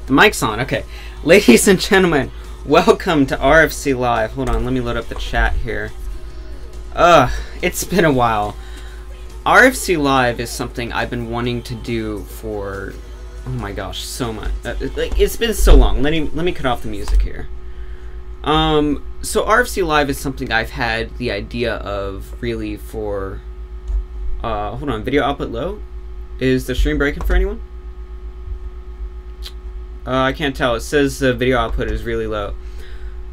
The mic's on, okay. Ladies and gentlemen, welcome to RFC Live. Hold on, let me load up the chat here. It's been a while. RFC Live is something I've been wanting to do for, oh my gosh, so much. Like, it's been so long. Let me cut off the music here. So RFC Live is something I've had the idea of really for, hold on, video output low? Is the stream breaking for anyone? I can't tell. It says the video output is really low.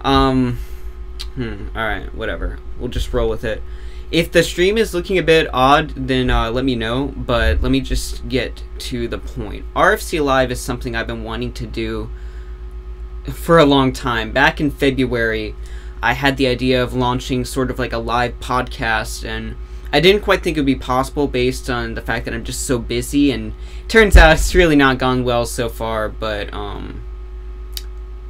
Alright, whatever. We'll just roll with it. If the stream is looking a bit odd, then let me know, but let me just get to the point. RFC Live is something I've been wanting to do for a long time. Back in February, I had the idea of launching sort of like a live podcast, and I didn't quite think it would be possible based on the fact that I'm just so busy, and turns out it's really not gone well so far, but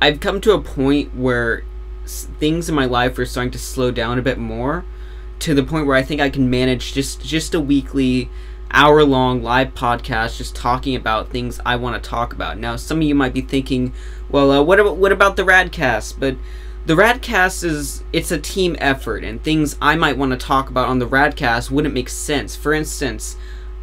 I've come to a point where things in my life are starting to slow down a bit more, to the point where I think I can manage just a weekly hour-long live podcast just talking about things I want to talk about. Now, some of you might be thinking, well, what about the RADCAST? But the RADCAST it's a team effort, and things I might want to talk about on the RADCAST wouldn't make sense. For instance,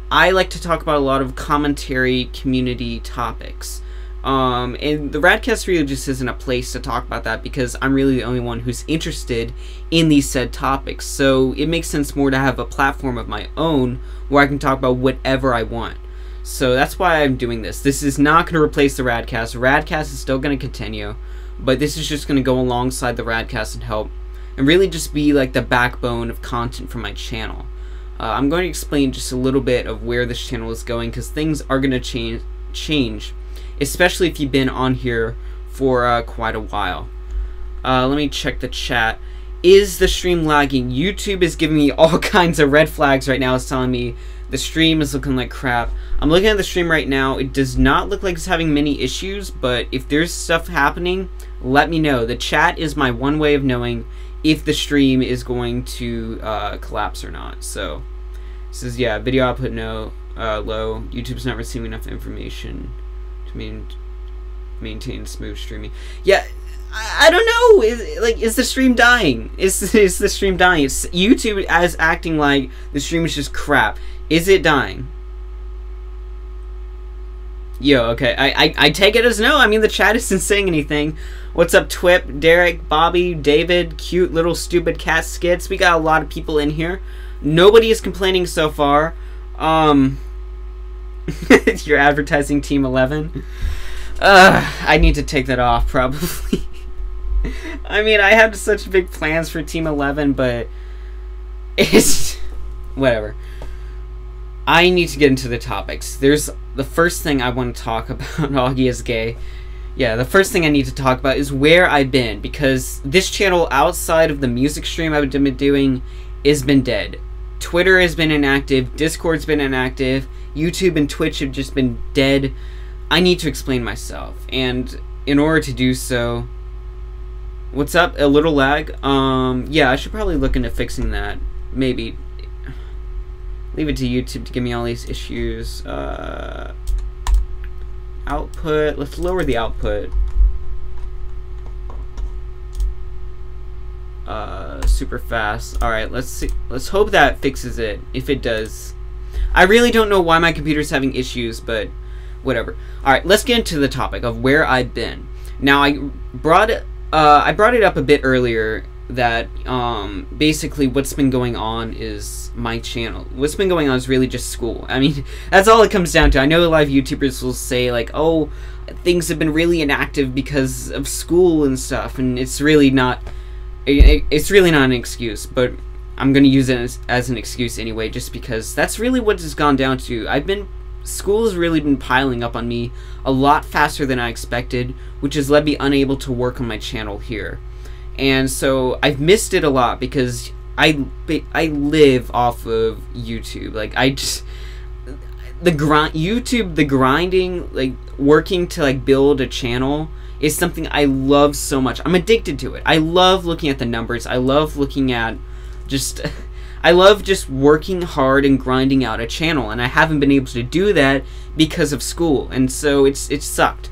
I like to talk about a lot of commentary community topics. And the RADCAST really just isn't a place to talk about that because I'm really the only one who's interested in these said topics. So it makes sense more to have a platform of my own where I can talk about whatever I want. So that's why I'm doing this. This is not going to replace the RADCAST. RADCAST is still going to continue, but this is just going to go alongside the RADCAST and help and really just be like the backbone of content for my channel. I'm going to explain just a little bit of where this channel is going because things are going to change, especially if you've been on here for quite a while. Let me check the chat. Is the stream lagging? YouTube is giving me all kinds of red flags right now. It's telling me the stream is looking like crap. I'm looking at the stream right now. It does not look like it's having many issues, but if there's stuff happening, let me know. The chat is my one way of knowing if the stream is going to collapse or not. So, it says, yeah, video output low. YouTube's not receiving enough information to maintain smooth streaming. Yeah, I don't know. Is the stream dying? Is the stream dying? It's YouTube as acting like the stream is just crap. Is it dying? Yo, okay. I take it as no. I mean, the chat isn't saying anything. What's up, Twip, Derek, Bobby, David, cute little stupid cat skits? We got a lot of people in here. Nobody is complaining so far. You're advertising Team 11. I need to take that off, probably. I mean, I have such big plans for Team 11, but it's whatever. I need to get into the topics. There's the first thing I want to talk about. Augie is gay. Yeah, the first thing I need to talk about is where I've been, because this channel, outside of the music stream I've been doing, has been dead. Twitter has been inactive. Discord's been inactive. YouTube and Twitch have just been dead. I need to explain myself, and in order to do so, what's up? A little lag? Yeah, I should probably look into fixing that. Maybe leave it to YouTube to give me all these issues. Output. Let's lower the output. Super fast. Alright, let's see. Let's hope that fixes it. If it does. I really don't know why my computer's having issues, but whatever. Alright, let's get into the topic of where I've been. Now, I brought it up a bit earlier that basically what's been going on is my channel. What's been going on is really just school. I mean, that's all it comes down to. I know a lot of YouTubers will say like, oh, things have been really inactive because of school and stuff, and it's really not an excuse, but I'm going to use it as an excuse anyway, just because that's really what it's gone down to. School has really been piling up on me a lot faster than I expected, which has led me unable to work on my channel here. And so I've missed it a lot because I live off of YouTube. Like, the grinding, like working to like build a channel is something I love so much. I'm addicted to it. I love looking at the numbers. I love looking at I love just working hard and grinding out a channel, and I haven't been able to do that because of school, and so it's sucked.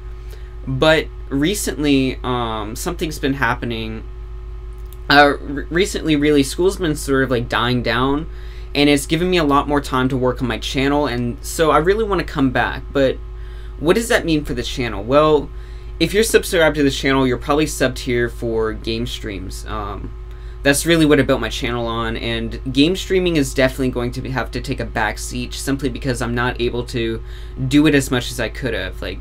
But recently, something's been happening. Recently, really, school's been sort of like dying down, and it's given me a lot more time to work on my channel, and so I really want to come back. But what does that mean for the channel? Well, if you're subscribed to the channel, you're probably subbed here for game streams. That's really what I built my channel on, and game streaming is definitely going to have to take a back seat simply because I'm not able to do it as much as I could have. Like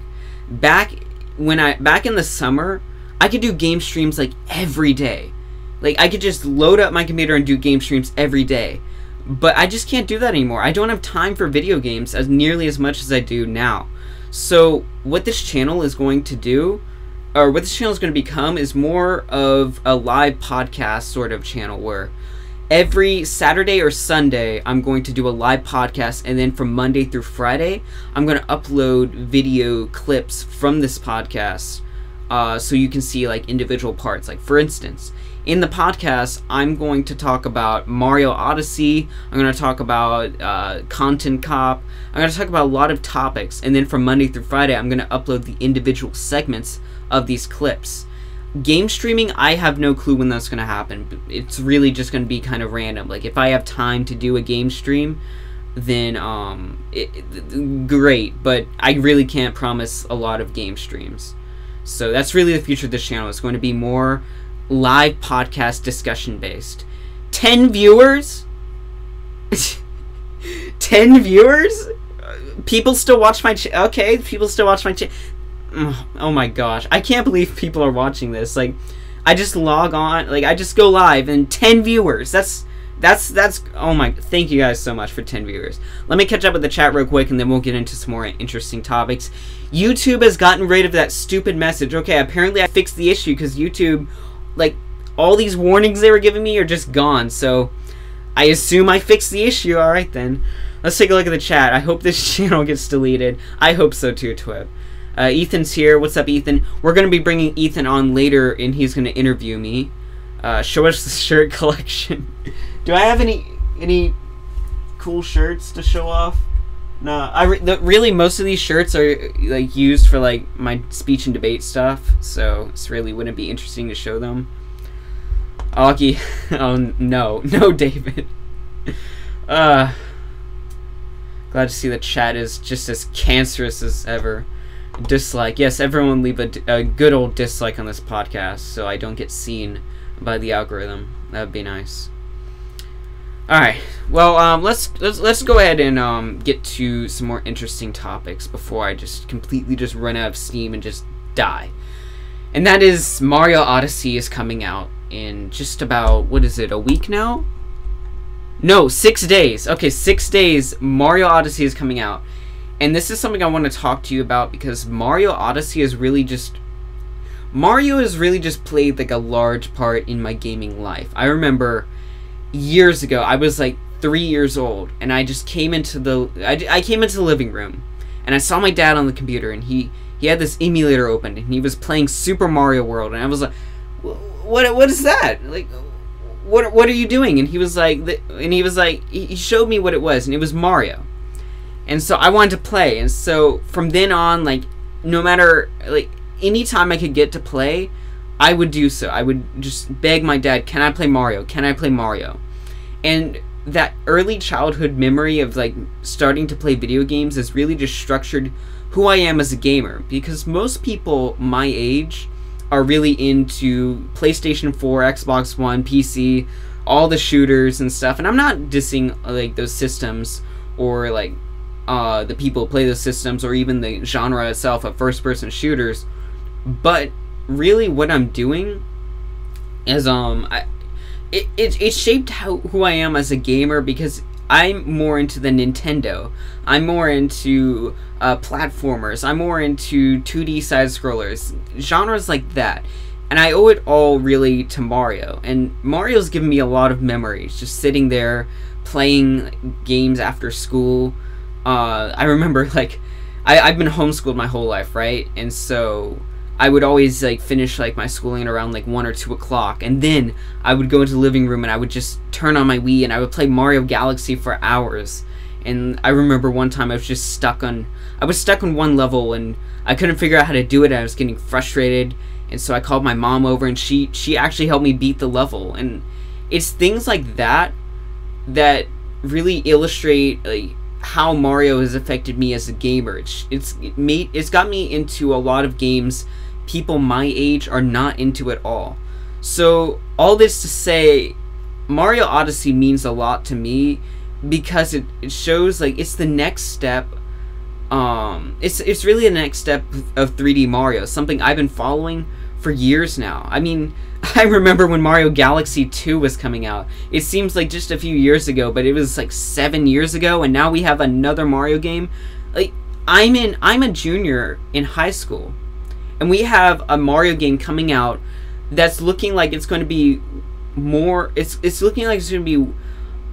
back in the summer, I could do game streams like every day. Like I could just load up my computer and do game streams every day. But I just can't do that anymore. I don't have time for video games as nearly as much as I do now. So what this channel is going to do, or what this channel is going to become, is more of a live podcast sort of channel where every Saturday or Sunday I'm going to do a live podcast, and then from Monday through Friday I'm going to upload video clips from this podcast, so you can see like individual parts. Like for instance, in the podcast I'm going to talk about Mario Odyssey, I'm going to talk about Content Cop, I'm going to talk about a lot of topics, and then from Monday through Friday I'm going to upload the individual segments of these clips. Game streaming, I have no clue when that's going to happen. It's really just going to be kind of random. Like if I have time to do a game stream, then great, but I really can't promise a lot of game streams. So that's really the future of this channel. It's going to be more live podcast discussion based. 10 viewers? 10 viewers? People still watch my channel. Okay, people still watch my channel. Oh my gosh, I can't believe people are watching this. Like, I just log on, like I just go live and 10 viewers. That's oh my, thank you guys so much for 10 viewers. Let me catch up with the chat real quick and then we'll get into some more interesting topics. YouTube has gotten rid of that stupid message. Okay, apparently I fixed the issue because YouTube, like, all these warnings they were giving me are just gone. So I assume I fixed the issue. Alright then. Let's take a look at the chat. I hope this channel gets deleted. I hope so too, Twib. Ethan's here. What's up, Ethan? We're going to be bringing Ethan on later, and he's going to interview me. Show us the shirt collection. Do I have any cool shirts to show off? No. Really, most of these shirts are like used for like my speech and debate stuff, so it's really wouldn't be interesting to show them. Augie. Oh, no, David. Glad to see the chat is just as cancerous as ever. Dislike. Yes, everyone leave a good old dislike on this podcast so I don't get seen by the algorithm. That would be nice. Alright, well, let's go ahead and get to some more interesting topics before I just completely just run out of steam and just die. And that is Mario Odyssey is coming out in just about, what is it, a week now? No, 6 days. Okay, 6 days, Mario Odyssey is coming out. And this is something I want to talk to you about because Mario Odyssey is really just... Mario has really just played like a large part in my gaming life. I remember years ago, I was like 3 years old, and I just came into the... I came into the living room, and I saw my dad on the computer, and he had this emulator open, and he was playing Super Mario World, and I was like, what is that? Like, what are you doing? And he was like, he showed me what it was, and it was Mario. And so I wanted to play, and so from then on, like, no matter, like, anytime I could get to play, I would do so. I would just beg my dad, can I play Mario? Can I play Mario? And that early childhood memory of, like, starting to play video games has really just structured who I am as a gamer, because most people my age are really into PlayStation 4, Xbox One, PC, all the shooters and stuff, and I'm not dissing, like, those systems, or, like, the people who play those systems, or even the genre itself of first-person shooters, but really what I'm doing is it shaped who I am as a gamer, because I'm more into the Nintendo, I'm more into platformers, I'm more into 2D side-scrollers, genres like that, and I owe it all really to Mario. And Mario's given me a lot of memories, just sitting there playing games after school. I remember, like, I've been homeschooled my whole life, right? And so I would always, like, finish, like, my schooling around, like, 1 or 2 o'clock, and then I would go into the living room and I would just turn on my Wii and I would play Mario Galaxy for hours. And I remember one time I was stuck on one level and I couldn't figure out how to do it. I was getting frustrated, and so I called my mom over, and she actually helped me beat the level. And it's things like that that really illustrate like how Mario has affected me as a gamer. It's got me into a lot of games people my age are not into at all. So all this to say, Mario Odyssey means a lot to me because it shows like it's the next step. It's really the next step of 3D Mario, something I've been following for years now. I mean, I remember when Mario Galaxy 2 was coming out. It seems like just a few years ago, but it was like 7 years ago, and now we have another Mario game. Like, I'm a junior in high school, and we have a Mario game coming out that's looking like it's going to be more. It's looking like it's going to be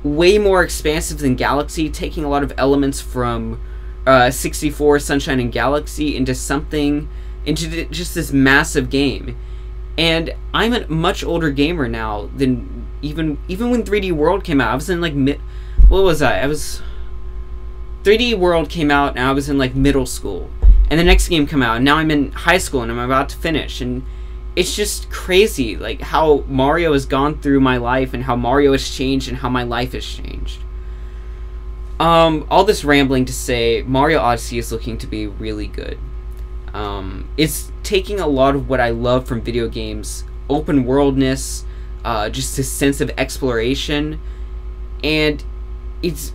way more expansive than Galaxy, taking a lot of elements from 64, Sunshine, and Galaxy into just this massive game. And I'm a much older gamer now than even when 3D World came out. I was in like what was I? 3D World came out and I was in like middle school. And the next game came out and now I'm in high school and I'm about to finish. And it's just crazy like how Mario has gone through my life and how Mario has changed and how my life has changed. All this rambling to say, Mario Odyssey is looking to be really good. It's taking a lot of what I love from video games, open worldness, just a sense of exploration, and it's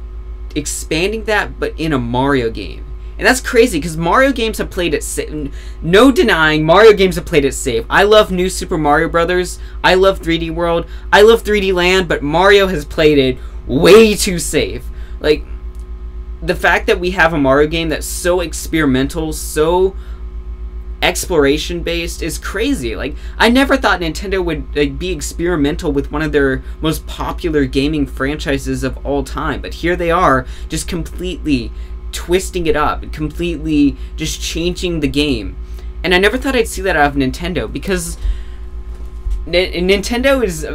expanding that, but in a Mario game. And that's crazy, because Mario games have played it safe. No denying, Mario games have played it safe. I love New Super Mario Brothers. I love 3D World. I love 3D Land, but Mario has played it way too safe. Like, the fact that we have a Mario game that's so experimental, so exploration based is crazy. Like, I never thought Nintendo would like be experimental with one of their most popular gaming franchises of all time, but here they are, just completely twisting it up, completely just changing the game. And I never thought I'd see that out of Nintendo, because Nintendo is,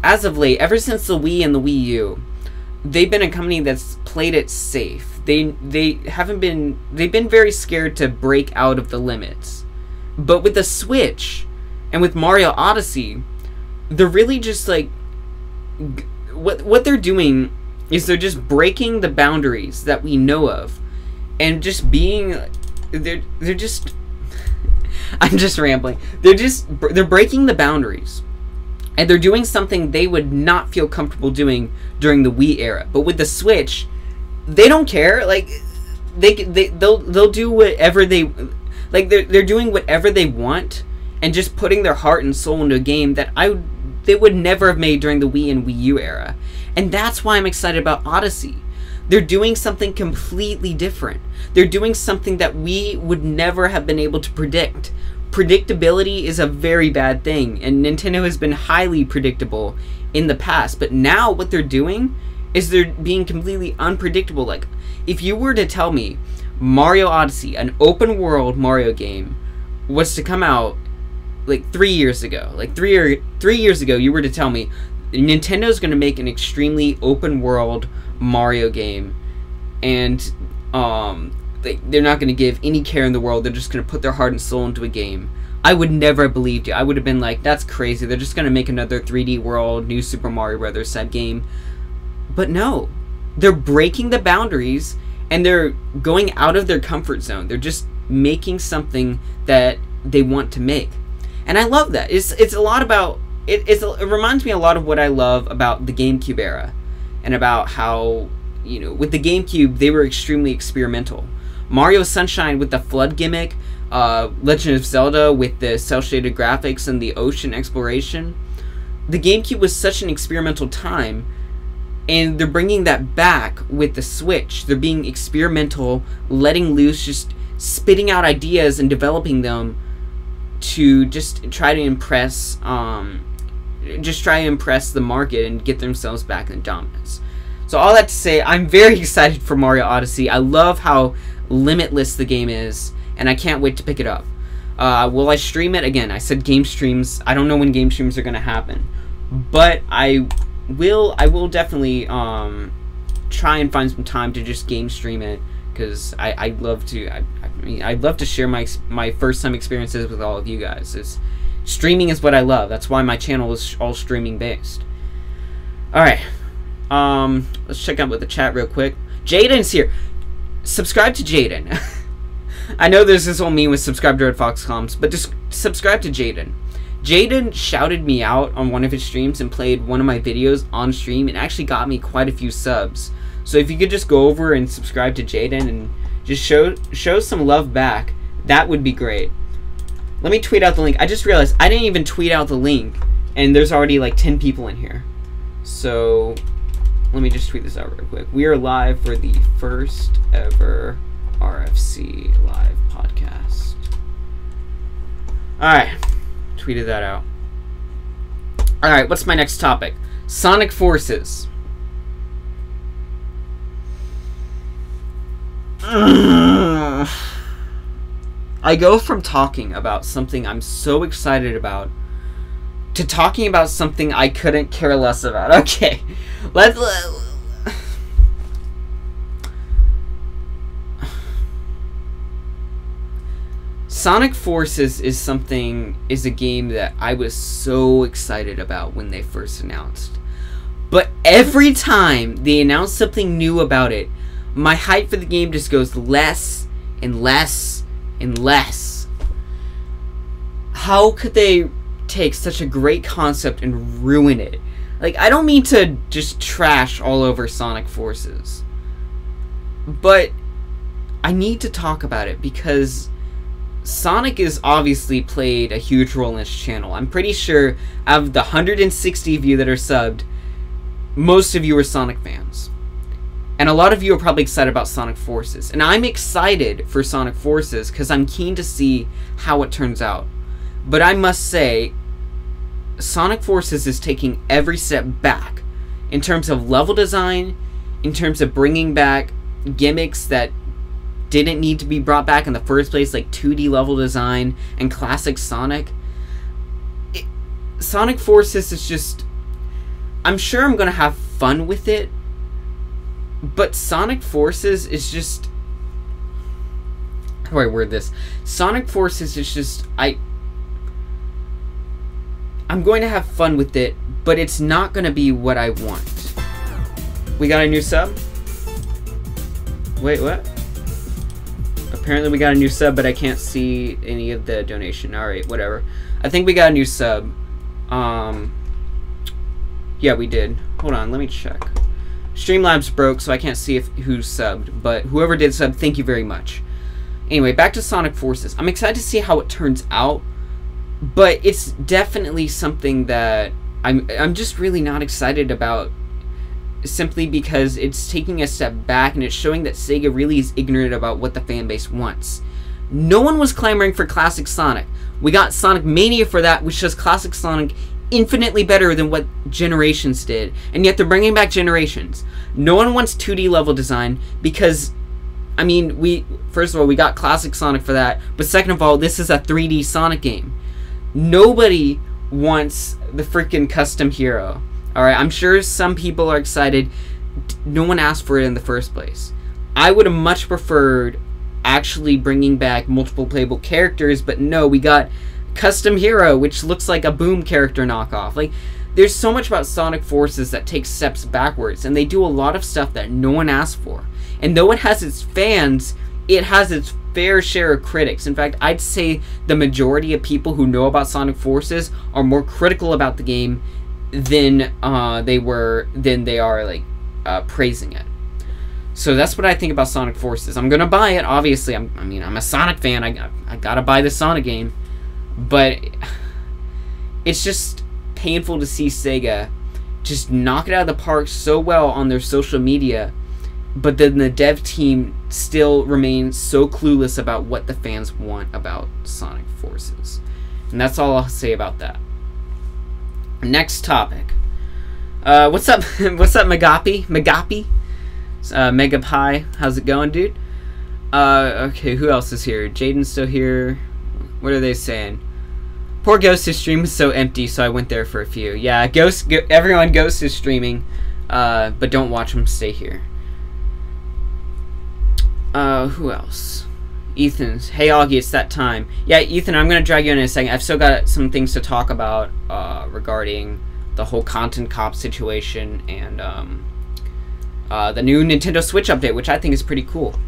as of late, ever since the Wii and the Wii U, they've been a company that's played it safe. They've been very scared to break out of the limits. But with the Switch and with Mario Odyssey, they're really just like what they're doing is they're just breaking the boundaries that we know of, and just being they're just I'm just rambling. They're breaking the boundaries, and they're doing something they would not feel comfortable doing during the Wii era. But with the Switch, they don't care. Like they'll do whatever they like. They're doing whatever they want and just putting their heart and soul into a game that they would never have made during the Wii and Wii U era. And that's why I'm excited about Odyssey. They're doing something completely different. They're doing something that we would never have been able to predict. Predictability is a very bad thing, and Nintendo has been highly predictable in the past. But now what they're doing is they're being completely unpredictable. Like, if you were to tell me Mario Odyssey, an open world Mario game, was to come out like 3 years ago, like three years ago, you were to tell me Nintendo's going to make an extremely open world Mario game, and they're not going to give any care in the world, they're just going to put their heart and soul into a game, I would never have believed you. I would have been like, that's crazy, they're just going to make another 3D World, New Super Mario Brothers type game. But no, they're breaking the boundaries, and they're going out of their comfort zone. They're just making something that they want to make. And I love that. It's a lot about it reminds me a lot of what I love about the GameCube era, and about how, you know, with the GameCube they were extremely experimental. Mario Sunshine with the flood gimmick, Legend of Zelda with the cel-shaded graphics and the ocean exploration. The GameCube was such an experimental time, and they're bringing that back with the Switch. They're being experimental, letting loose, just spitting out ideas and developing them to just try to impress the market and get themselves back in dominance. So all that to say, I'm very excited for Mario Odyssey. I love how limitless the game is, and I can't wait to pick it up. Will I stream it? Again, I said game streams. I don't know when game streams are going to happen, but I will definitely try and find some time to just game stream it, because I'd love to. I mean, I'd love to share my first time experiences with all of you guys. Streaming is what I love. That's why my channel is all streaming based. All right, let's check out with the chat real quick. Jaden's here. Subscribe to Jaden. I know there's this whole meme with subscribe to RedFoxComms, but just subscribe to Jaden. Jaden shouted me out on one of his streams and played one of my videos on stream and actually got me quite a few subs. So if you could just go over and subscribe to Jaden and just show some love back, that would be great. Let me tweet out the link. I just realized I didn't even tweet out the link, and there's already like 10 people in here. So let me just tweet this out real quick. We are live for the first ever RFC live podcast. Alright, tweeted that out. Alright, what's my next topic? Sonic Forces. I go from talking about something I'm so excited about to talking about something I couldn't care less about. Okay, let's Sonic Forces is a game that I was so excited about when they first announced. But every time they announce something new about it, my hype for the game just goes less and less and less. How could they take such a great concept and ruin it? Like, I don't mean to just trash all over Sonic Forces, but I need to talk about it because Sonic has obviously played a huge role in this channel. I'm pretty sure out of the 160 of you that are subbed, most of you are Sonic fans. And a lot of you are probably excited about Sonic Forces. And I'm excited for Sonic Forces because I'm keen to see how it turns out. But I must say, Sonic Forces is taking every step back in terms of level design, in terms of bringing back gimmicks that didn't need to be brought back in the first place, like 2D level design and classic Sonic. Sonic Forces is just... I'm sure I'm going to have fun with it, but Sonic Forces is just... How do I word this? Sonic Forces is just... I'm going to have fun with it, but it's not going to be what I want. We got a new sub? Wait, what? Apparently we got a new sub, but I can't see any of the donation. Alright, whatever. I think we got a new sub. Yeah, we did. Hold on, let me check. Streamlabs broke, so I can't see who subbed, but whoever did sub, thank you very much. Anyway, back to Sonic Forces. I'm excited to see how it turns out, but it's definitely something that I'm just really not excited about, simply because it's taking a step back and it's showing that Sega really is ignorant about what the fan base wants. No one was clamoring for classic Sonic. We got Sonic Mania for that, which does classic Sonic infinitely better than what Generations did, and yet they're bringing back Generations. No one wants 2D level design because, I mean, first of all, we got classic Sonic for that, but second of all, this is a 3D Sonic game. Nobody wants the freaking custom hero. Alright, I'm sure some people are excited. No one asked for it in the first place. I would have much preferred actually bringing back multiple playable characters, but no, we got custom hero, which looks like a Boom character knockoff. Like, there's so much about Sonic Forces that takes steps backwards, and they do a lot of stuff that no one asked for. And though it has its fans, it has its fair share of critics. In fact, I'd say the majority of people who know about Sonic Forces are more critical about the game than they are like praising it. So that's what I think about Sonic Forces. I'm gonna buy it, obviously. I'm a Sonic fan. I gotta buy the Sonic game, but it's just painful to see Sega just knock it out of the park so well on their social media, but then the dev team still remains so clueless about what the fans want about Sonic Forces. And that's all I'll say about that. Next topic. What's up? What's up, Magapi? Mega Pie. How's it going, dude? Okay, who else is here? Jaden's still here. What are they saying? Poor Ghost's stream is so empty, so I went there for a few. Yeah, everyone Ghost is streaming, but don't watch him. Stay here. Who else? Ethan's. Hey, Augie, it's that time. Yeah, Ethan, I'm going to drag you in a second. I've still got some things to talk about regarding the whole content cop situation and the new Nintendo Switch update, which I think is pretty cool.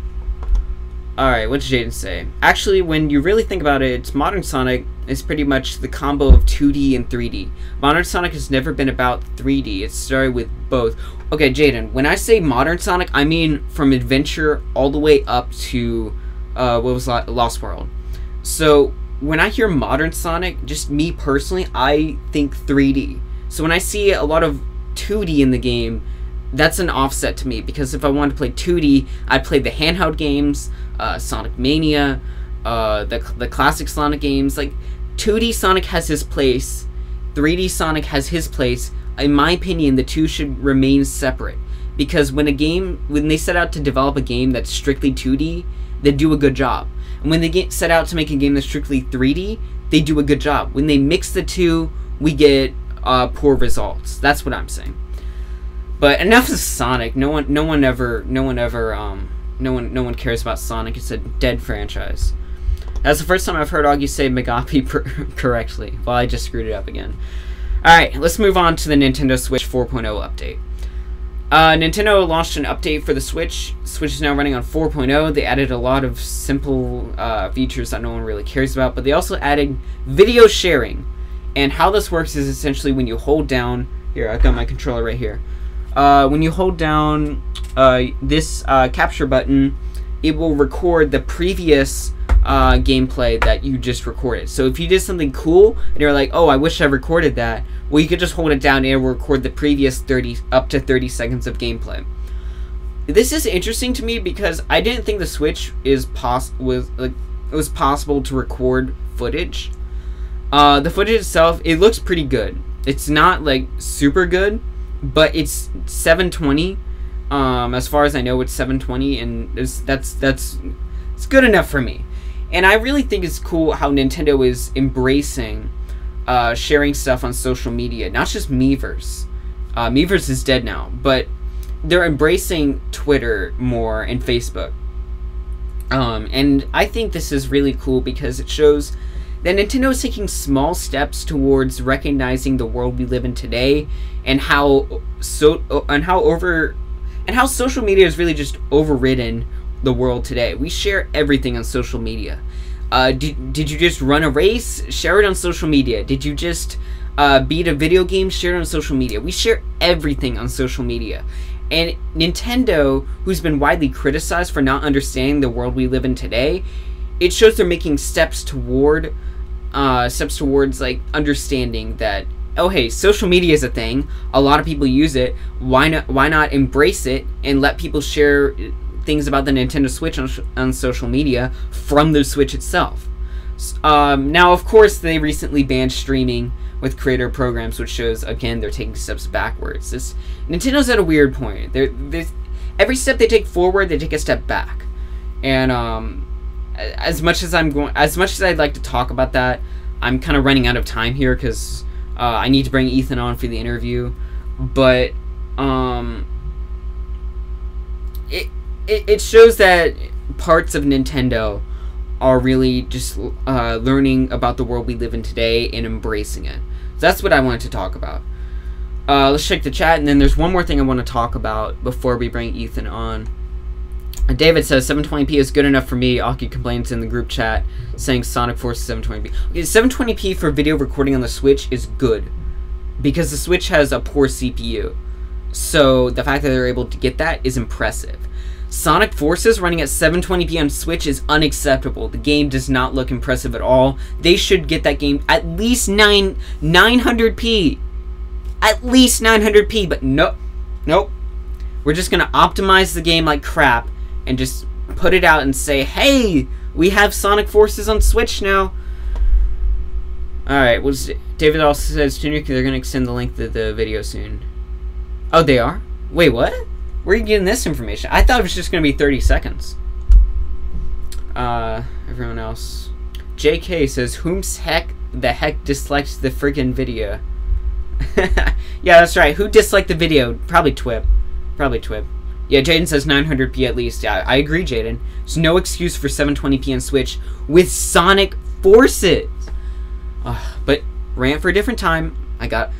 Alright, what did Jaden say? Actually, when you really think about it, it's Modern Sonic is pretty much the combo of 2D and 3D. Modern Sonic has never been about 3D. It started with both. Okay, Jaden, when I say Modern Sonic, I mean from Adventure all the way up to, what was Lost World. So, when I hear Modern Sonic, just me personally, I think 3D. So when I see a lot of 2D in the game, that's an offset to me, because if I wanted to play 2D, I'd play the handheld games, Sonic Mania, the classic Sonic games. Like, 2D Sonic has his place, 3D Sonic has his place. In my opinion, the two should remain separate, because when they set out to develop a game that's strictly 2D, they do a good job. And when they set out to make a game that's strictly 3D, they do a good job. When they mix the two, we get poor results. That's what I'm saying. But enough of Sonic. No one cares about Sonic. It's a dead franchise. That's the first time I've heard Augie say Megapi correctly. Well, I just screwed it up again. Alright, let's move on to the Nintendo Switch 4.0 update. Nintendo launched an update for the Switch. Switch is now running on 4.0. They added a lot of simple features that no one really cares about, but they also added video sharing. And how this works is essentially when you hold down... Here, I've got my controller right here. When you hold down this capture button, it will record the previous gameplay that you just recorded. So if you did something cool and you're like, oh, I wish I recorded that, well, you could just hold it down and it will record the previous up to 30 seconds of gameplay. This is interesting to me because I didn't think the Switch it was possible to record footage. The footage itself, it looks pretty good. It's not like super good, but it's 720. As far as I know, it's 720, and that's good enough for me. And I really think it's cool how Nintendo is embracing sharing stuff on social media, not just Miiverse. Miiverse is dead now, but they're embracing Twitter more and Facebook. And I think this is really cool because it shows that Nintendo is taking small steps towards recognizing the world we live in today, and how social media has really just overridden the world today. We share everything on social media. Did you just run a race? Share it on social media. Did you just beat a video game? Share it on social media. We share everything on social media. And Nintendo, who's been widely criticized for not understanding the world we live in today, it shows they're making steps towards like understanding that, oh hey, social media is a thing. A lot of people use it. Why not embrace it and let people share things about the Nintendo Switch on social media from the Switch itself? Now, of course, they recently banned streaming with creator programs, which shows, again, they're taking steps backwards. Nintendo's at a weird point. Every step they take forward, they take a step back. And as much as I'd like to talk about that, I'm kind of running out of time here because I need to bring Ethan on for the interview. But it shows that parts of Nintendo are really just learning about the world we live in today and embracing it. So that's what I wanted to talk about. Let's check the chat, and then there's one more thing I want to talk about before we bring Ethan on. David says 720p is good enough for me. Augie complains in the group chat saying Sonic Force is 720p. Okay, 720p for video recording on the Switch is good because the Switch has a poor CPU. So the fact that they're able to get that is impressive. Sonic Forces running at 720p on Switch is unacceptable. The game does not look impressive at all. They should get that game at least 900p. At least 900p, but nope. We're just going to optimize the game like crap and just put it out and say, hey, we have Sonic Forces on Switch now. Alright, David also says, Junior, they're going to extend the length of the video soon. Oh, they are? Wait, what? Where are you getting this information? I thought it was just going to be 30 seconds. Everyone else. JK says, the heck dislikes the friggin' video? Yeah, that's right. Who disliked the video? Probably Twib. Yeah, Jaden says 900p at least. Yeah, I agree, Jaden. There's no excuse for 720p on Switch with Sonic Forces. But rant for a different time. I gotta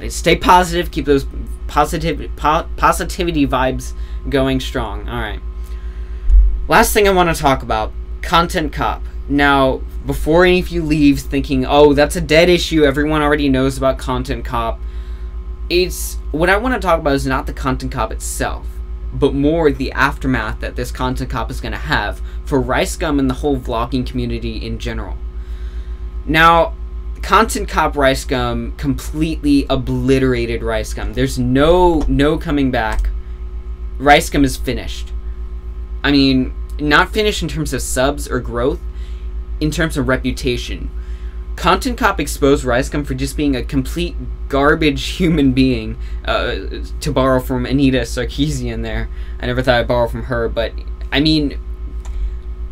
stay positive. Keep those positivity vibes going strong. All right. Last thing I want to talk about: Content Cop. Now, before any of you leave thinking, "Oh, that's a dead issue. Everyone already knows about Content Cop." What I want to talk about is not the Content Cop itself, but more the aftermath that this Content Cop is going to have for RiceGum and the whole vlogging community in general. Now, Content Cop RiceGum completely obliterated RiceGum. There's no coming back. RiceGum is finished. I mean, not finished in terms of subs or growth, in terms of reputation. Content Cop exposed RiceGum for just being a complete garbage human being, to borrow from Anita Sarkeesian there. I never thought I'd borrow from her, but, I mean,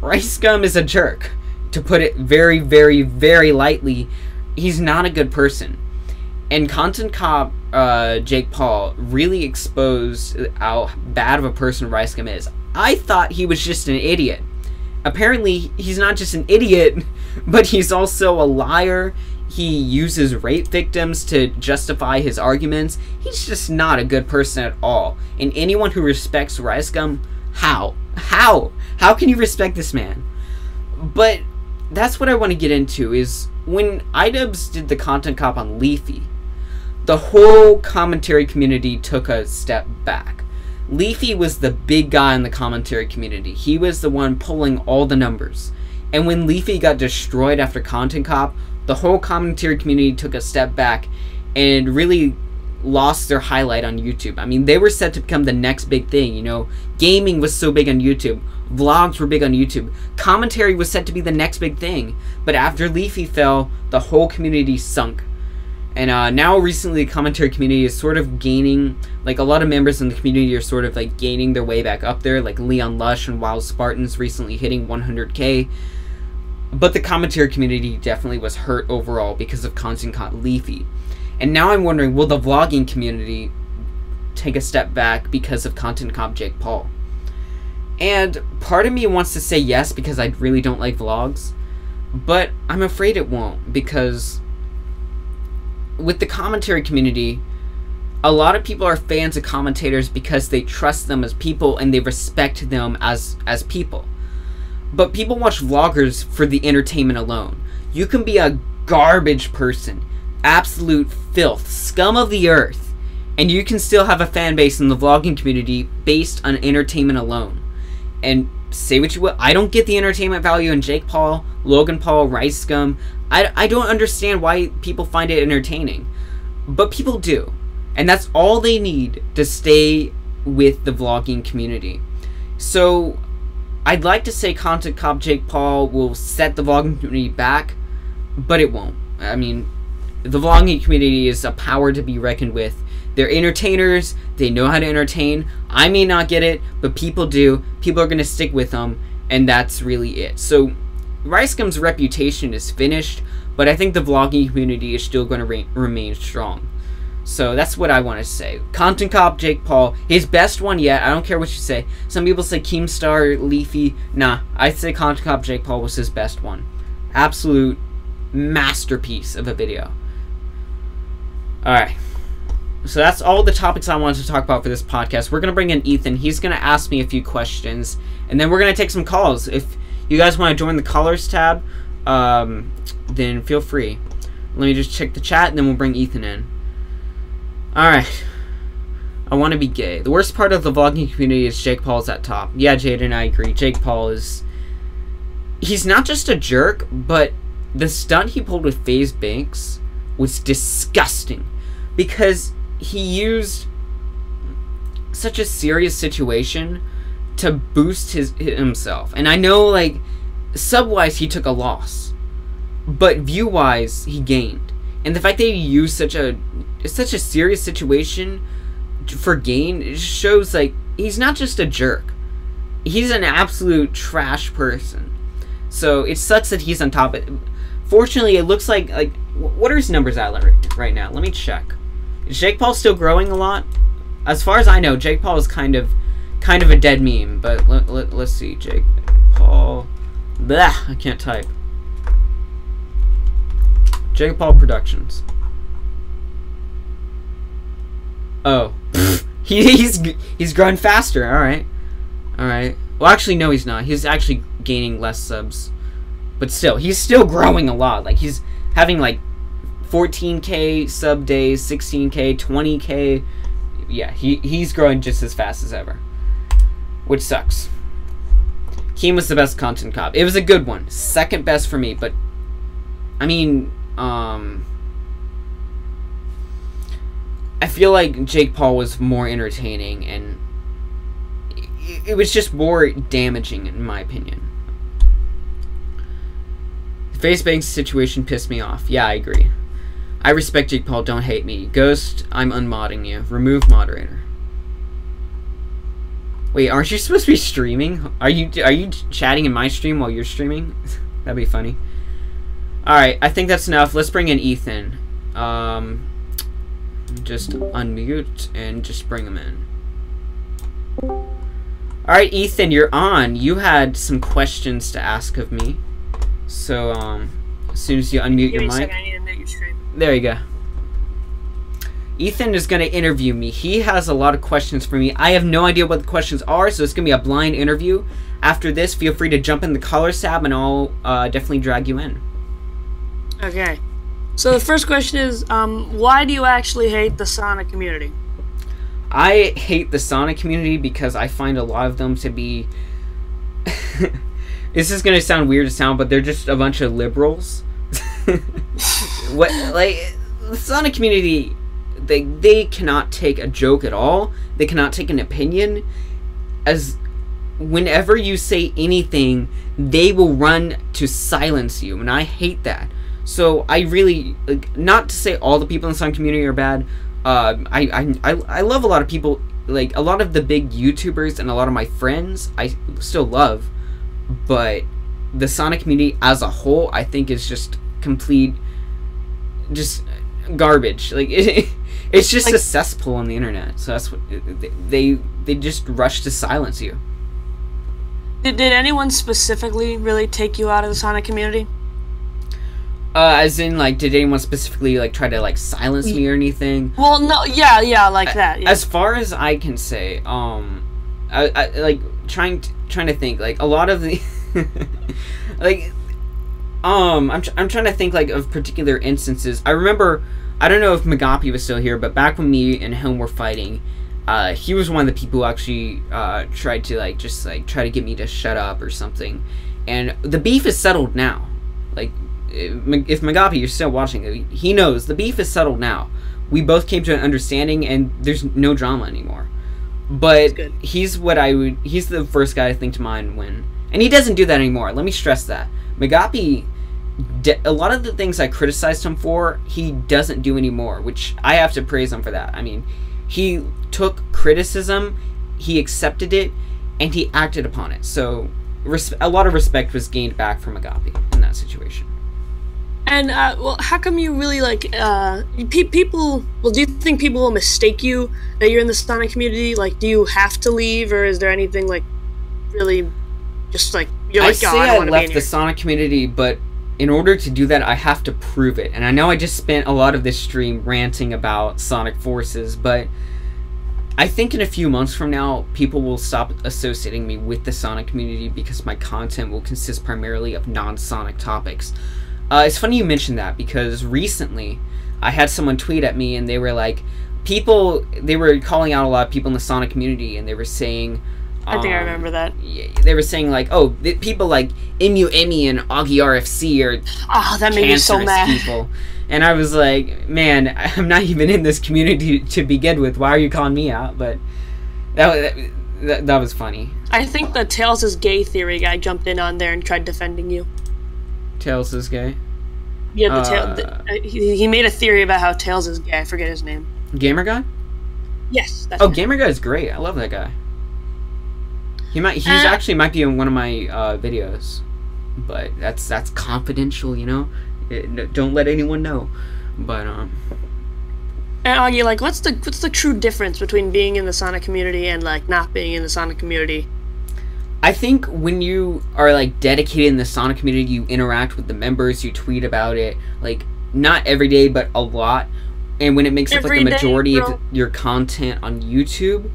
RiceGum is a jerk. To put it very, very, very lightly, he's not a good person. And Content Cop, Jake Paul, really exposed how bad of a person RiceGum is. I thought he was just an idiot. Apparently, he's not just an idiot, but he's also a liar. He uses rape victims to justify his arguments. He's just not a good person at all. And anyone who respects RiceGum, how can you respect this man? But that's what I want to get into, is when iDubbbz did the Content Cop on Leafy, the whole commentary community took a step back. Leafy was the big guy in the commentary community. He was the one pulling all the numbers. And when Leafy got destroyed after Content Cop, the whole commentary community took a step back and really lost their highlight on YouTube. I mean, they were set to become the next big thing, you know. Gaming was so big on YouTube. Vlogs were big on YouTube. Commentary was set to be the next big thing. But after Leafy fell, the whole community sunk. And now recently the commentary community is sort of gaining, like a lot of members in the community are sort of like gaining their way back up there, like Leon Lush and Wild Spartans recently hitting 100k. But the commentary community definitely was hurt overall because of Content Cop Leafy. And now I'm wondering, will the vlogging community take a step back because of Content Cop Jake Paul? And part of me wants to say yes because I really don't like vlogs, but I'm afraid it won't, because with the commentary community, a lot of people are fans of commentators because they trust them as people and they respect them as people. But people watch vloggers for the entertainment alone. You can be a garbage person, absolute filth, scum of the earth, and you can still have a fan base in the vlogging community based on entertainment alone. And say what you will, I don't get the entertainment value in Jake Paul, Logan Paul, RiceGum. I don't understand why people find it entertaining. But people do. And that's all they need to stay with the vlogging community. So I'd like to say Content Cop Jake Paul will set the vlogging community back, but it won't. I mean, the vlogging community is a power to be reckoned with. They're entertainers. They know how to entertain. I may not get it, but people do. People are going to stick with them, and that's really it. So RiceGum's reputation is finished, but I think the vlogging community is still going to remain strong. So that's what I want to say. Content Cop Jake Paul, his best one yet. I don't care what you say. Some people say Keemstar, Leafy. Nah, I'd say Content Cop Jake Paul was his best one. Absolute masterpiece of a video. Alright. So that's all the topics I wanted to talk about for this podcast. We're going to bring in Ethan. He's going to ask me a few questions, and then we're going to take some calls. If you guys want to join the callers tab, then feel free. Let me just check the chat, and then we'll bring Ethan in. Alright. I want to be gay. The worst part of the vlogging community is Jake Paul's at top. Yeah, Jaden, I agree. Jake Paul is... He's not just a jerk, but the stunt he pulled with FaZe Banks was disgusting. Because he used such a serious situation to boost himself. And I know, like, sub-wise he took a loss, but view-wise he gained. And the fact that he used such a serious situation for gain, it just shows, like, he's not just a jerk. He's an absolute trash person. So it sucks that he's on top of it. Fortunately, it looks like what are his numbers at right now? Let me check. Is Jake Paul still growing a lot? as far as I know, Jake Paul is kind of a dead meme. But let's see, Jake Paul. Blah, I can't type. Jake Paul Productions. Oh, he's growing faster. All right. Well, actually, no, he's not. He's actually gaining less subs, but still, he's still growing a lot. Like, he's having like 14K sub days, 16K, 20K. Yeah, he's growing just as fast as ever, which sucks. Keem was the best content cop. It was a good one, second best for me. But I mean, I feel like Jake Paul was more entertaining, and it was just more damaging in my opinion. The face bank situation pissed me off. Yeah, I agree. I respect Jake Paul, don't hate me. Ghost, I'm unmodding you. Remove moderator. Wait, aren't you supposed to be streaming? Are you chatting in my stream while you're streaming? That'd be funny. Alright, I think that's enough. Let's bring in Ethan. Just unmute and just bring him in. Alright, Ethan, you're on. You had some questions to ask of me. So, as soon as you unmute your mic. Give me a second, I need to mute your stream. There you go. Ethan is going to interview me. He has a lot of questions for me. I have no idea what the questions are, so it's going to be a blind interview. After this, feel free to jump in the caller tab, and I'll definitely drag you in. Okay. So the first question is, why do you actually hate the Sonic community? I hate the Sonic community because I find a lot of them to be... This is going to sound weird to sound, but they're just a bunch of liberals. What, like, the Sonic community, they cannot take a joke at all. They cannot take an opinion. As whenever you say anything, they will run to silence you, and I hate that. So I really, like, not to say all the people in the Sonic community are bad. I love a lot of people, like a lot of the big YouTubers and a lot of my friends I still love, but the Sonic community as a whole I think is just complete, just garbage. Like it's just like a cesspool on the internet. So that's what they just rush to silence you. Did anyone specifically really take you out of the Sonic community? As in, like, did anyone specifically, like, try to, like, silence me or anything? Well, no, yeah, like that. Yeah. As far as I can say, I like, trying to think, like, a lot of the, like, I'm trying to think, like, of particular instances. I remember, I don't know if Magapi was still here, but back when me and him were fighting, he was one of the people who actually, tried to, like, just, like, try to get me to shut up or something. And the beef is settled now. Like, if Magapi, you're still watching, he knows the beef is settled now. We both came to an understanding, and there's no drama anymore. But he's the first guy to think to mind when, and he doesn't do that anymore. Let me stress that Magapi, a lot of the things I criticized him for, he doesn't do anymore, which I have to praise him for that. I mean, he took criticism, he accepted it, and he acted upon it. So a lot of respect was gained back from Agape in that situation. And, well, how come you really, like, people, well, do you think people will mistake you that you're in the Sonic community? Like, do you have to leave, or is there anything, like, really, just, like, you're like, oh, I don't want to be in here? I left the Sonic community, but in order to do that, I have to prove it. And I know I just spent a lot of this stream ranting about Sonic Forces, but I think in a few months from now, people will stop associating me with the Sonic community because my content will consist primarily of non-Sonic topics. It's funny you mentioned that, because recently I had someone tweet at me and they were like, they were calling out a lot of people in the Sonic community, and they were saying, I think I remember that. They were saying, like, oh, people like Emmy and Augie RFC are that made me so mad. People. And I was like, man, I'm not even in this community to begin with. Why are you calling me out? But that was funny. I think the Tails is gay theory guy jumped in on there and tried defending you. Tails is gay? Yeah, he made a theory about how Tails is gay. I forget his name. Gamer Guy? Yes. That's Gamer Guy is great. I love that guy. He actually might be in one of my videos, but that's confidential, you know. Don't let anyone know. But And Augie, like, what's the true difference between being in the Sonic community and like not being in the Sonic community? I think when you are like dedicated in the Sonic community, you interact with the members, you tweet about it, like not every day, but a lot. And when it makes up like the majority of your content on YouTube,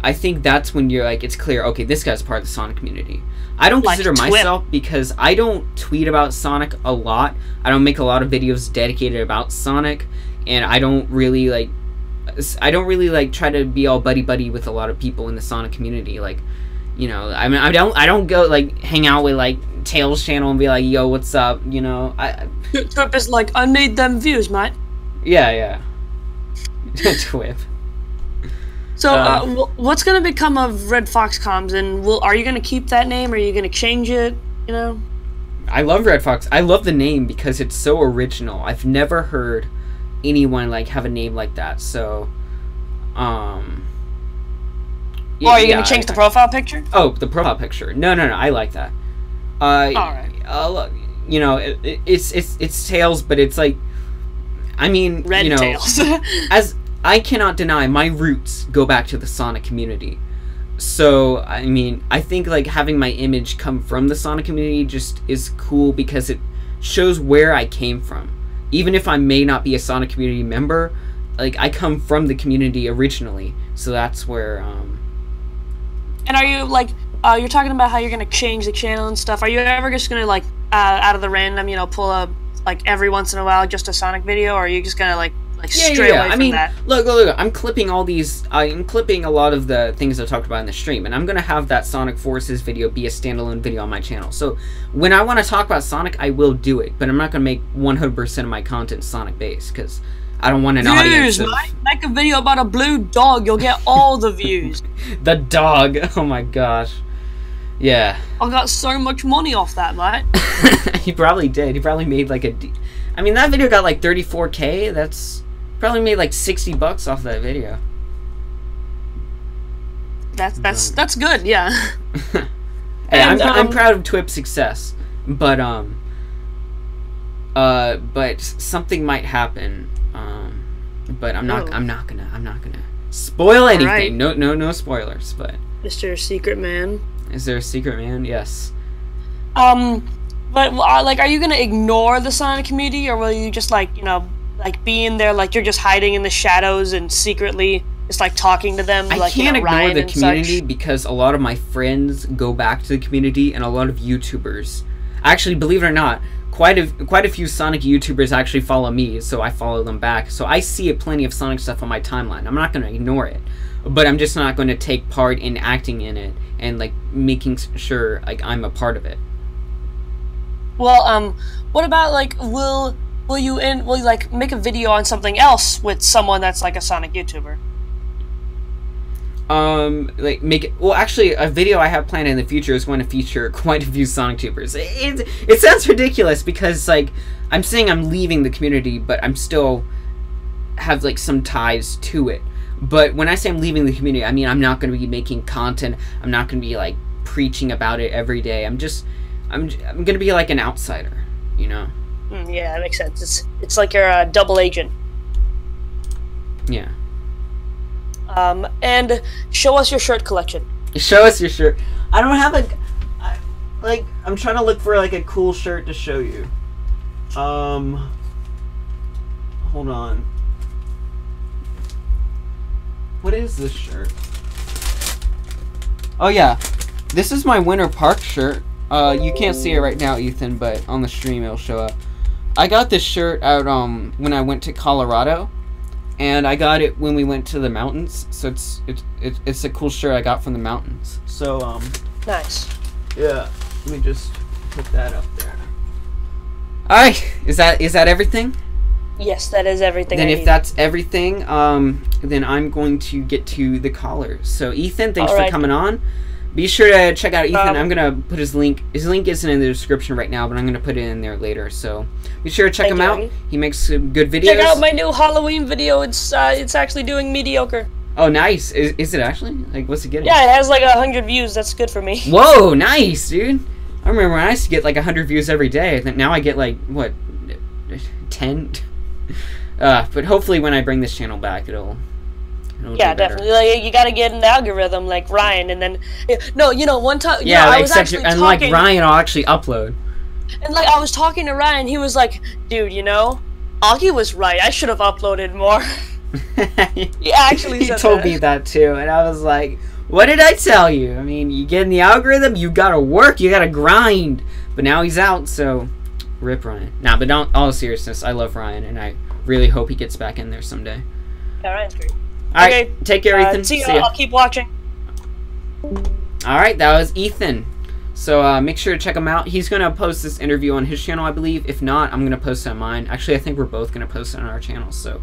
I think that's when you're like, it's clear, okay, this guy's part of the Sonic community. I don't consider myself, because I don't tweet about Sonic a lot. I don't make a lot of videos dedicated about Sonic, and I don't really like try to be all buddy with a lot of people in the Sonic community. Like, you know, I mean, I don't go like hang out with like Tails channel and be like, yo, what's up? You know, Twip is like, I need them views, mate. Yeah. Twip. So, what's gonna become of RedFoxComms, and are you gonna keep that name, or are you gonna change it? You know. I love RedFox. I love the name because it's so original. I've never heard anyone like have a name like that. So, are you gonna change the profile picture? Oh, the profile picture. No. I like that. All right. You know, it's Tails, but it's like, I mean, Red you know, Tails. as I cannot deny, my roots go back to the Sonic community. So, I mean, I think like having my image come from the Sonic community just is cool because it shows where I came from. Even if I may not be a Sonic community member, like I come from the community originally. So that's where And are you like you're talking about how you're gonna change the channel and stuff? Are you ever just gonna like out of the random, you know, pull up like every once in a while just a Sonic video, or are you just gonna like stray away from that? Look, I'm clipping all these. I'm clipping a lot of the things I talked about in the stream, and I'm gonna have that Sonic Forces video be a standalone video on my channel. So when I want to talk about Sonic, I will do it, but I'm not gonna make 100% of my content Sonic based because I don't want an audience. Make a video about a blue dog, you'll get all the views. The dog. Oh my gosh. Yeah. I got so much money off that, mate. He probably did. He probably made like I mean, that video got like 34K. That's probably made like $60 off that video. That's good, yeah. Hey, I'm proud of Twip's success, but something might happen. But I'm not gonna spoil anything. Right. No spoilers. But Mr. Secret Man. Is there a secret man? Yes. But like, are you gonna ignore the Sonic community, or will you just like, you know, like be in there, like you're just hiding in the shadows and secretly just like talking to them? I can't ignore the community because a lot of my friends go back to the community, and a lot of YouTubers, actually, believe it or not, quite a few Sonic YouTubers actually follow me, so I follow them back. So I see plenty of Sonic stuff on my timeline. I'm not gonna ignore it, but I'm just not going to take part in acting in it and like making sure like I'm a part of it. Well, what about like will you like make a video on something else with someone that's like a Sonic YouTuber? Like make it, well, actually a video I have planned in the future is going to feature quite a few Sonic tubers. It sounds ridiculous because like I'm saying I'm leaving the community, but I'm still have like some ties to it. But when I say I'm leaving the community, I mean I'm not going to be making content. I'm not going to be like preaching about it every day. I'm going to be like an outsider, you know? Yeah, that makes sense. It's like you're a double agent. Yeah. And show us your shirt collection. Show us your shirt. I don't have like, I'm trying to look for like a cool shirt to show you. Hold on. What is this shirt? Oh yeah, this is my Winter Park shirt. You can't see it right now, Ethan, but on the stream it'll show up. I got this shirt out when I went to Colorado, and I got it when we went to the mountains. So it's a cool shirt I got from the mountains. So nice. Yeah, let me just put that up there. All right, is that everything? Yes, that is everything. Then if that's everything, then I'm going to get to the callers. So Ethan, thanks for coming on. Be sure to check out Ethan. I'm gonna put his link. His link isn't in the description right now, but I'm gonna put it in there later. So be sure to check him out. He makes good videos. Check out my new Halloween video. It's actually doing mediocre. Oh, nice. Is it actually? Like, what's it getting? Yeah, it has like 100 views. That's good for me. Whoa, nice, dude. I remember when I used to get like 100 views every day. Now I get like what, 10? But hopefully when I bring this channel back, it'll yeah, definitely. Like, you gotta get in the algorithm like Ryan, and then no, you know, one time. Yeah, I was actually and talking, like Ryan will actually upload. And like I was talking to Ryan, he was like, "Dude, you know, Augie was right. I should have uploaded more." He actually said told me that too, and I was like, "What did I tell you? I mean, you get in the algorithm, you gotta work, you gotta grind." But now he's out, so rip Ryan. Nah, but all seriousness, I love Ryan, and I really hope he gets back in there someday. Yeah, Ryan's great. Alright, okay, take care, Ethan. See ya. I'll keep watching. Alright, that was Ethan. So make sure to check him out. He's going to post this interview on his channel, I believe. If not, I'm going to post it on mine. Actually, I think we're both going to post it on our channel. So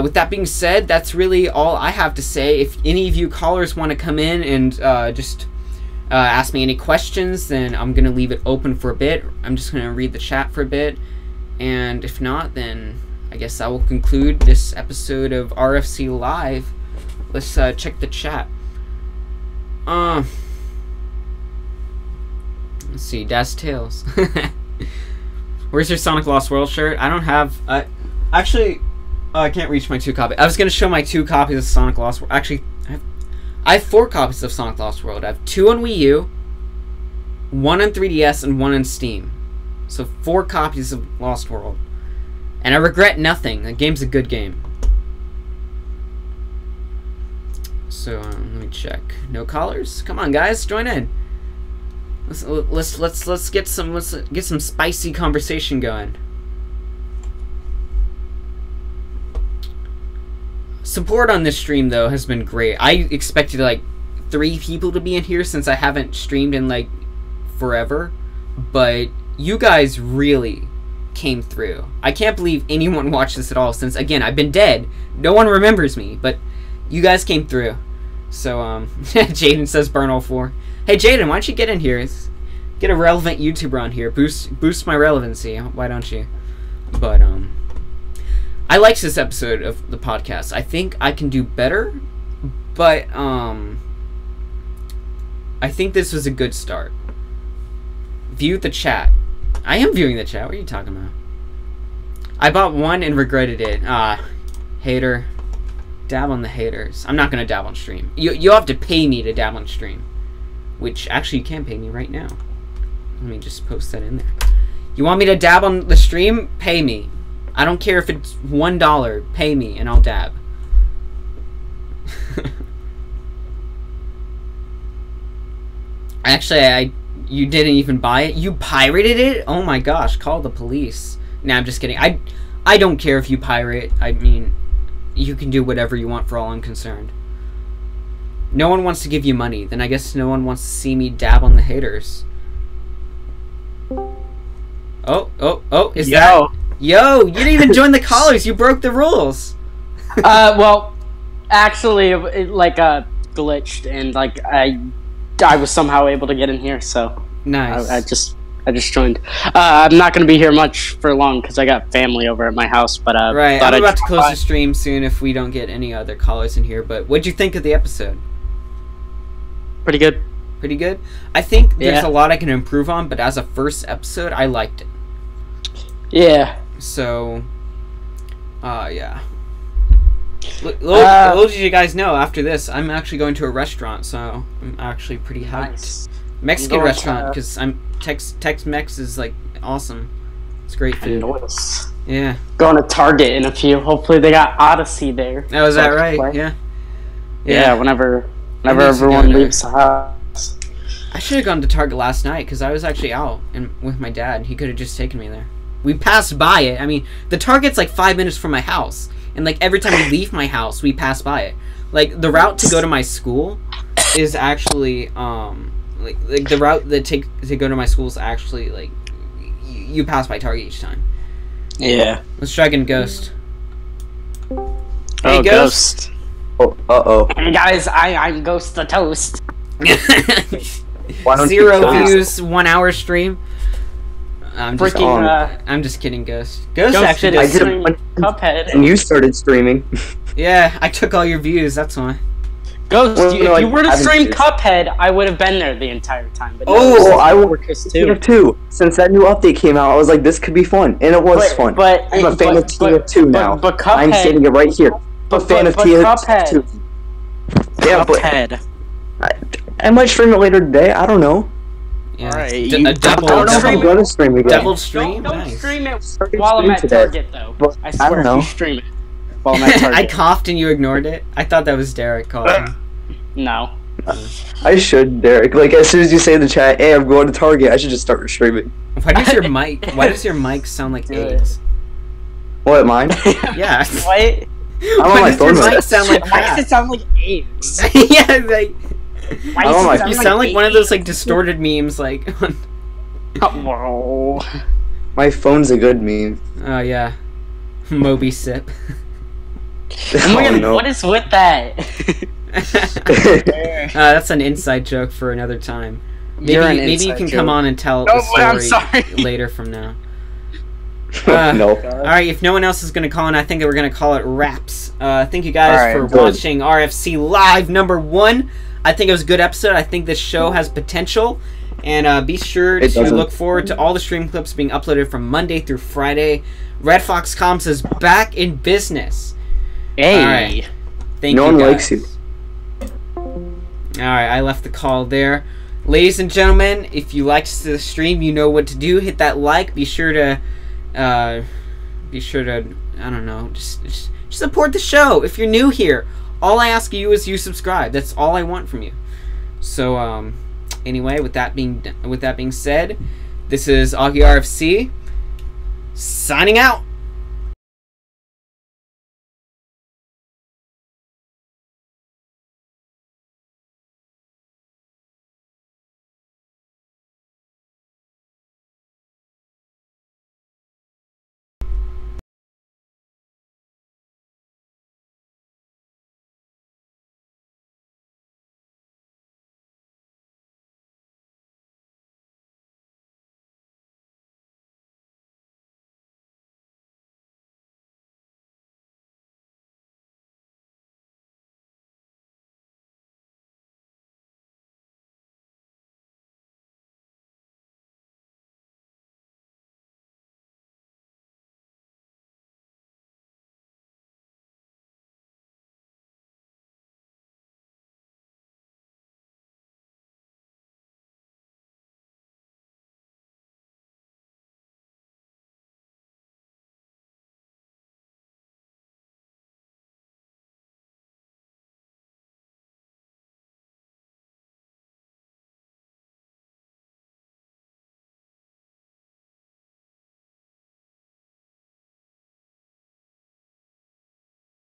with that being said, that's really all I have to say. If any of you callers want to come in and just ask me any questions, then I'm going to leave it open for a bit. I'm just going to read the chat for a bit. And if not, then I guess I will conclude this episode of RFC Live. Let's check the chat. Let's see, Das Tales. Where's your Sonic Lost World shirt? I don't have... actually, I can't reach my 2 copies. I was going to show my 2 copies of Sonic Lost World. Actually, I have 4 copies of Sonic Lost World. I have 2 on Wii U, 1 on 3DS, and 1 on Steam. So 4 copies of Lost World. And I regret nothing. The game's a good game. So let me check. No callers? Come on, guys, join in. Let's get some spicy conversation going. Support on this stream though has been great. I expected like 3 people to be in here since I haven't streamed in like forever, but you guys really came through. I can't believe anyone watched this at all since, again, I've been dead. No one remembers me, but you guys came through. So, Jaden says burn all 4. Hey, Jaden, why don't you get in here? Get a relevant YouTuber on here. Boost my relevancy. Why don't you? But, I liked this episode of the podcast. I think I can do better, but, I think this was a good start. View the chat. I am viewing the chat. What are you talking about? I bought 1 and regretted it. Hater. Dab on the haters. I'm not going to dab on stream. You'll have to pay me to dab on stream. Which, actually, you can pay me right now. Let me just post that in there. You want me to dab on the stream? Pay me. I don't care if it's $1. Pay me, and I'll dab. Actually, you didn't even buy it? You pirated it? Oh my gosh, call the police. Nah, I'm just kidding. I don't care if you pirate. I mean, you can do whatever you want for all I'm concerned. No one wants to give you money. Then I guess no one wants to see me dab on the haters. Oh, is that... Yo, you didn't even join the callers. You broke the rules. Well, actually, it glitched, and like I was somehow able to get in here, so nice. I just joined. I'm not gonna be here much for long because I got family over at my house. But right, I'm about to close the stream soon if we don't get any other callers in here. But what'd you think of the episode? Pretty good. Pretty good. I think there's a lot I can improve on, but as a first episode, I liked it. Yeah. So, yeah. Little did you guys know, after this, I'm actually going to a restaurant, so I'm actually pretty hyped. Nice. Mexican restaurant, because Tex-Mex is, like, awesome. It's great food. Nice. Yeah. Going to Target in a few. Hopefully they got Odyssey there. Oh, is that right? Yeah. Yeah, whenever everyone leaves the house. I should have gone to Target last night, because I was actually out with my dad. He could have just taken me there. We passed by it. I mean, the Target's like 5 minutes from my house. And like every time we leave my house, we pass by it. Like the route to go to my school is actually like the route that to go to my school is actually like you pass by Target each time. Yeah. Let's try again, Ghost. Hey, Ghost. Oh, Hey guys, I'm Ghost the Toast. 0 views, 1 hour stream. I'm just kidding, Ghost. Ghost actually did Cuphead. And you started streaming. Yeah, I took all your views, that's why. Ghost, Well, if no, you were to I haven't stream used- Cuphead, I would have been there the entire time. But Oh, I will Kiss too. Since that new update came out, I was like, this could be fun, and it was fun. But I'm a fan of TF2 now. But Cuphead, I'm stating it right here. I'm a fan of TF2. Yeah, but Cuphead. I might stream it later today. I don't know. Yeah. Alright, A you- I double, don't know if I'm gonna stream again. double stream. Don't Nice. stream it Started while I'm stream at today, Target, though. but I I swear, don't if know. you stream it while I'm at I Target. coughed and you ignored it. I thought that was Derek coughing. No. I should, Derek. Like, as soon as you say in the chat, hey, I'm going to Target, I should just start streaming. Why does your mic sound like Do it. AIDS? What, mine? Yeah. What? I'm on Why my does your phone. mic sound like Why does crap? it sound like AIDS? Yeah, like Why I'm on does my- it you sound like one of those like AIDS? distorted memes, like. Whoa. My phone's a good meme. Oh yeah, Moby Sip. Oh my god, no. what is with that? That's an inside joke for another time. Maybe You're an maybe you inside can joke. come on and tell No, the story I'm sorry. later from now. No. All right, if no one else is going to call in, I think that we're going to call it wraps. Thank you guys All right, for good. watching RFC Live #1. I think it was a good episode. I think this show has potential. And be sure It to doesn't. look forward to all the stream clips being uploaded from Monday through Friday. RedFoxComms is back in business. Hey. All right. Thank No you one guys. likes you. Alright, I left the call there. Ladies and gentlemen, if you liked the stream, you know what to do. Hit that like. Be sure to, I don't know, just support the show. If you're new here, all I ask of you is you subscribe. That's all I want from you. So, anyway, with that being said, this is Augie RFC, signing out.